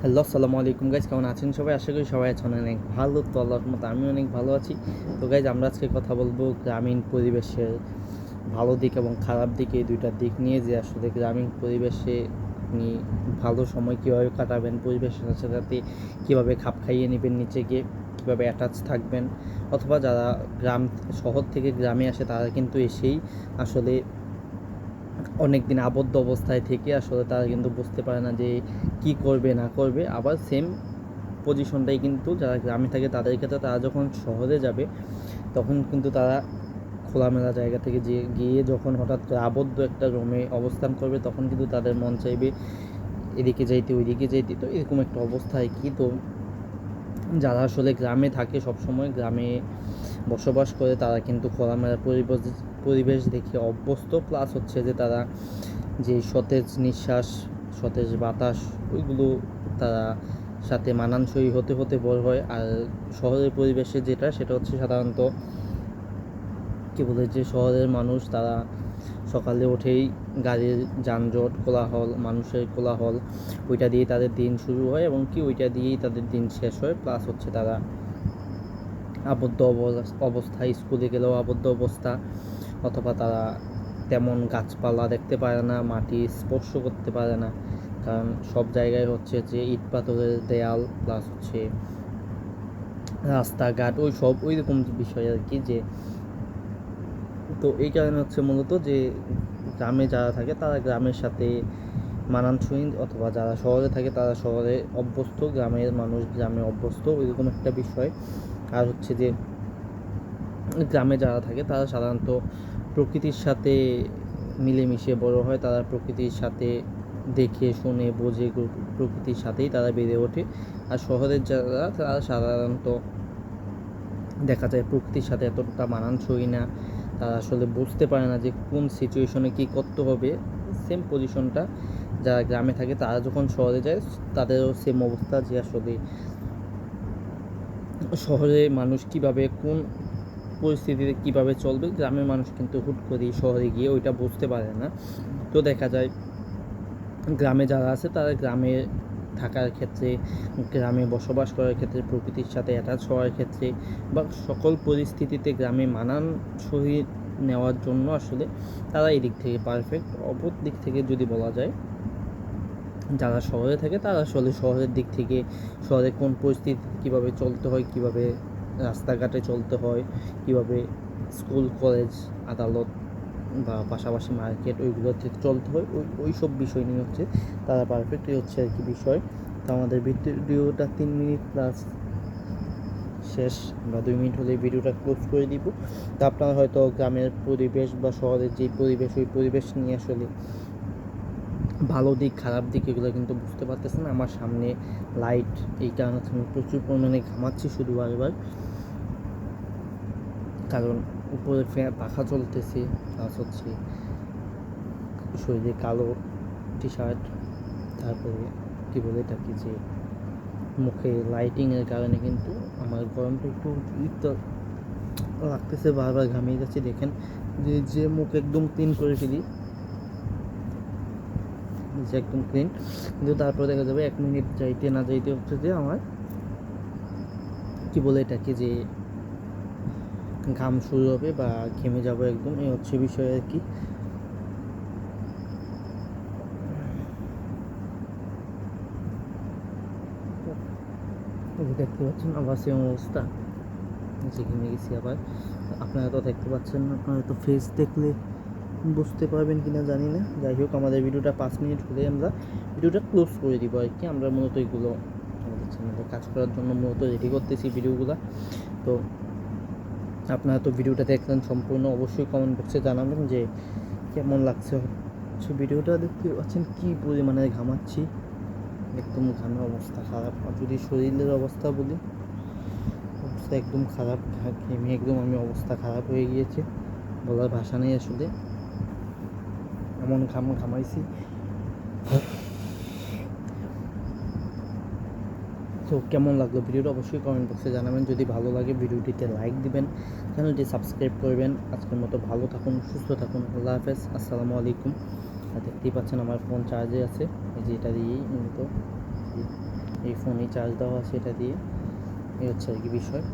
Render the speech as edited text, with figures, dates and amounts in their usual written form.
Hello, আসসালামু আলাইকুম guys, কেমন আছেন সবাই? আশা করি সবাই আছেন অনেক ভালো। তো আল্লাহর মতো আমি অনেক ভালো আছি। তো গাইজ, আমরা আজকে কথা বলবো গ্রামীণ পরিবেশের ভালো দিক এবং খারাপ দিক, এই দুইটা দিক নিয়ে। যে আসলে গ্রামীণ পরিবেশে আপনি ভালো সময় কীভাবে কাটাবেন, পরিবেশের সাথে সাথে কীভাবে খাপ খাইয়ে নেবেন নিজেকে, কীভাবে অ্যাটাচ থাকবেন। অথবা যারা শহর থেকে গ্রামে আসে তারা কিন্তু এসেই আসলে অনেক দিন আবদ্ধ অবস্থায় থেকে আসলে তারা কিন্তু বুঝতে পারে না যে কি করবে না করবে। আবার সেম পজিশনটাই কিন্তু যারা গ্রামে থাকে তাদের ক্ষেত্রে, তারা যখন শহরে যাবে তখন কিন্তু তারা খোলামেলা জায়গা থেকে গিয়ে যখন হঠাৎ করে আবদ্ধ একটা রুমে অবস্থান করবে, তখন কিন্তু তাদের মন চাইবে এদিকে যাইতে ওইদিকে যাইতে। তো এরকম একটা অবস্থায় কি, তো যারা আসলে গ্রামে থাকে, সবসময় গ্রামে বসবাস করে, তারা কিন্তু খোলামেলা পরিবেশ দেখে অভ্যস্ত। প্লাস হচ্ছে যে তারা যে সতেজ নিঃশ্বাস, সতেজ বাতাস, ওইগুলো তারা সাথে মানানসই হতে হতে বড় হয়। আর শহরের পরিবেশে যেটা, সেটা হচ্ছে সাধারণত কী বলে, যে শহরের মানুষ তারা সকালে উঠেই গাড়ির যানজট, কোলাহল, মানুষের কোলাহল, ওইটা দিয়েই তাদের দিন শুরু হয় এবং কি ওইটা দিয়েই তাদের দিন শেষ হয়। প্লাস হচ্ছে তারা আবদ্ধ অবস্থায়, স্কুলে গেলেও আবদ্ধ অবস্থা, অথবা তারা তেমন গাছপালা দেখতে পারে না, মাটি স্পর্শ করতে পারে না, কারণ সব জায়গায় হচ্ছে যে ইট পাথরের দেয়াল, প্লাস হচ্ছে রাস্তাঘাট, ওই সব ওই রকম বিষয় আর কি। যে তো এই কারণে হচ্ছে মূলত যে গ্রামে যারা থাকে তারা গ্রামের সাথে মানানসই, অথবা যারা শহরে থাকে তারা শহরে অভ্যস্ত, গ্রামের মানুষ গ্রামে অভ্যস্ত, ওইরকম একটা বিষয়। আর হচ্ছে যে গ্রামে যারা থাকে তারা সাধারণত প্রকৃতির সাথে মিলেমিশে বড় হয়, তারা প্রকৃতির সাথে দেখে শুনে বোঝে, প্রকৃতির সাথেই তারা বেড়ে ওঠে। আর শহরের যারা, তারা সাধারণত দেখা যায় প্রকৃতির সাথে এতটা মানানসই না, তারা আসলে বুঝতে পারে না যে কোন সিচুয়েশনে কী করতে হবে। সেম পজিশনটা যারা গ্রামে থাকে তারা যখন শহরে যায় তাদেরও সেম অবস্থা, যে আসলে শহরে মানুষ কিভাবে কোন পরিস্থিতিতে কিভাবে চলবে, গ্রামের মানুষ কিন্তু হুট করেই শহরে গিয়ে ওইটা বুঝতে পারে না। তো দেখা যায় গ্রামে যারা আছে তারা গ্রামে থাকার ক্ষেত্রে, গ্রামে বসবাস করার ক্ষেত্রে, প্রকৃতির সাথে অ্যাটাচ হওয়ার ক্ষেত্রে বা সকল পরিস্থিতিতে গ্রামে মানানসই নেওয়ার জন্য আসলে তারা এই দিক থেকে পারফেক্ট। অপর দিক থেকে যদি বলা যায়, যারা শহরে থাকে তারা আসলে শহরের দিক থেকে, শহরে কোন পরিস্থিতিতে কীভাবে চলতে হয়, কীভাবে রাস্তাঘাটে চলতে হয়, কীভাবে স্কুল, কলেজ, আদালত বা পাশাপাশি মার্কেট, ওইগুলোতে চলতে হয়, ওই সব বিষয় নিয়ে হচ্ছে তারা পারফেক্ট। এই হচ্ছে আর কি বিষয়। তো আমাদের ভিডিওটা 3 মিনিট প্লাস শেষ, বা 2 মিনিট হলে ভিডিওটা ক্লোজ করে দিব। তো আপনারা হয়তো গ্রামের পরিবেশ বা শহরের যেই পরিবেশ, ওই পরিবেশ নিয়ে আসলে ভালো দিক খারাপ দিক এগুলো কিন্তু বুঝতে পারতেছেন। আমার সামনে লাইট, এই কারণে আমি প্রচুর পরিমাণে ঘামাচ্ছি শুধু বারবার, কারণ উপরে পাখা চলতেছে, প্লাস হচ্ছে শরীরে কালো টি শার্ট, তারপরে কী বলে এটাকে, যে মুখে লাইটিংয়ের কারণে কিন্তু আমার গরমটা একটু অতিরিক্ত লাগতেছে, বারবার ঘামিয়ে যাচ্ছে। দেখেন যে মুখ একদম ক্লিন করে ফেলি, যে একদম ক্লিন, কিন্তু তারপর দেখা যাবে 1 মিনিট যাইতে না যাইতে হচ্ছে যে আমার কী বলে এটাকে, যে ঘাম শুরু হবে বা ঘেমে যাবো একদম। এই হচ্ছে বিষয় আর কি। দেখতে পাচ্ছেন আবার সেম অবস্থা, নিচে ঘেমে গেছি আবার। আপনারা তো দেখতে পাচ্ছেন না, আপনারা তো ফেস দেখলে বুঝতে পারবেন কিনা জানি না। যাই হোক, আমাদের ভিডিওটা 5 মিনিট হলে আমরা ভিডিওটা ক্লোজ করে দিব আর কি। আমরা মূলত এগুলো আমাদের চ্যানেলে কাজ করার জন্য মূলত রেডি করতেছি ভিডিওগুলো। তো আপনারা তো ভিডিওটা দেখলেন সম্পূর্ণ, অবশ্যই কমেন্ট বক্সে জানাবেন যে কেমন লাগছে ভিডিওটা। দেখতে পাচ্ছেন কী পরিমাণে ঘামাচ্ছি, একদম ঘামের অবস্থা খারাপ। আর যদি শরীরের অবস্থা বলি, অবস্থা একদম খারাপ, ঘেমে একদম আমি অবস্থা খারাপ হয়ে গিয়েছে, বলার ভাষা নেই আসলে, এমন ঘামাইছি। তো কেমন লাগলো ভিডিওটা অবশ্যই কমেন্ট বক্সে জানাবেন। যদি ভালো লাগে ভিডিওটিতে লাইক দিবেন, চ্যানেলটি সাবস্ক্রাইব করবেন। আজকের মতো ভালো থাকুন, সুস্থ থাকুন, আল্লাহ হাফেজ, আসসালামু আলাইকুম। আর দেখতেই পাচ্ছেন আমার ফোন চার্জে আছে, এই যে এটা দিয়েই মূলত এই ফোনে চার্জ দেওয়া আছে এটা দিয়ে, এই হচ্ছে আর কি বিষয়।